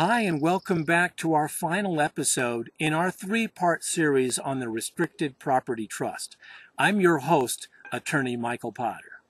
Hi, and welcome back to our final episode in our three-part series on the Restricted Property Trust. I'm your host, Attorney Michael Potter.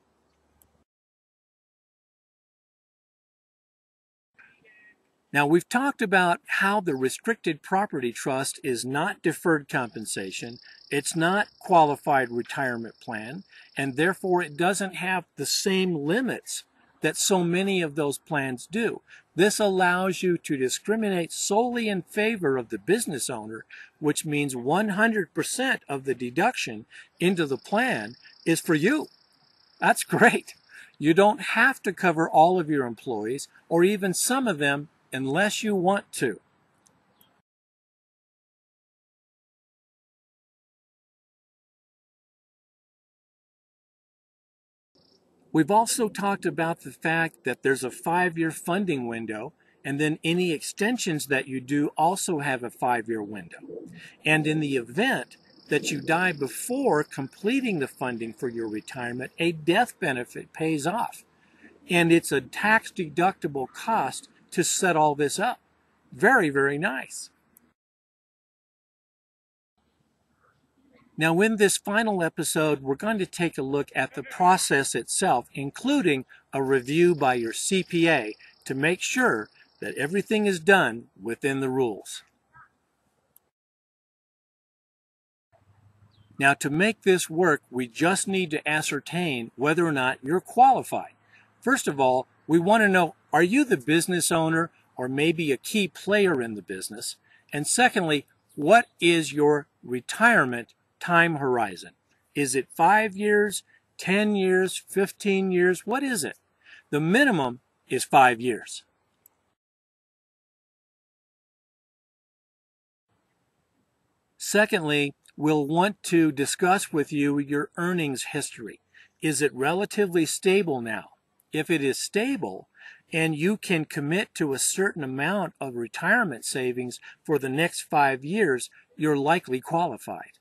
Now, we've talked about how the Restricted Property Trust is not deferred compensation, it's not qualified retirement plan, and therefore it doesn't have the same limits that so many of those plans do. This allows you to discriminate solely in favor of the business owner, which means 100% of the deduction into the plan is for you. That's great. You don't have to cover all of your employees or even some of them unless you want to. We've also talked about the fact that there's a 5-year funding window, and then any extensions that you do also have a 5-year window. And in the event that you die before completing the funding for your retirement, a death benefit pays off. And it's a tax-deductible cost to set all this up. Very, very nice. Now, in this final episode, we're going to take a look at the process itself, including a review by your CPA to make sure that everything is done within the rules. Now, to make this work, we just need to ascertain whether or not you're qualified. First of all, we want to know, are you the business owner or maybe a key player in the business? And secondly, what is your retirement time horizon? Is it 5 years, 10 years, 15 years? What is it? The minimum is 5 years. Secondly, we'll want to discuss with you your earnings history. Is it relatively stable now? If it is stable and you can commit to a certain amount of retirement savings for the next 5 years, you're likely qualified.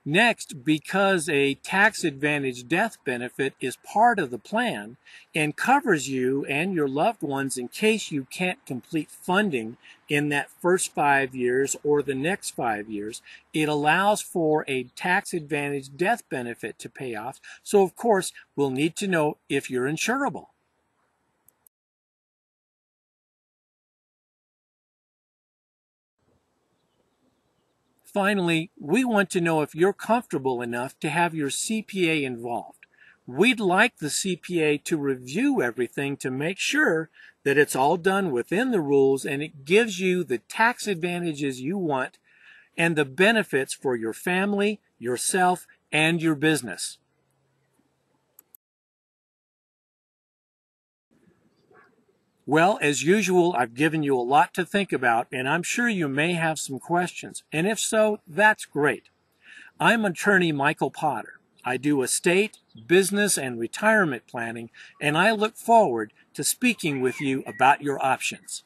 Next, because a tax advantage death benefit is part of the plan and covers you and your loved ones in case you can't complete funding in that first 5 years or the next 5 years, it allows for a tax advantage death benefit to pay off. So, of course, we'll need to know if you're insurable. Finally, we want to know if you're comfortable enough to have your CPA involved. We'd like the CPA to review everything to make sure that it's all done within the rules and it gives you the tax advantages you want and the benefits for your family, yourself, and your business. Well, as usual, I've given you a lot to think about, and I'm sure you may have some questions. And if so, that's great. I'm attorney Michael Potter. I do estate, business, and retirement planning, and I look forward to speaking with you about your options.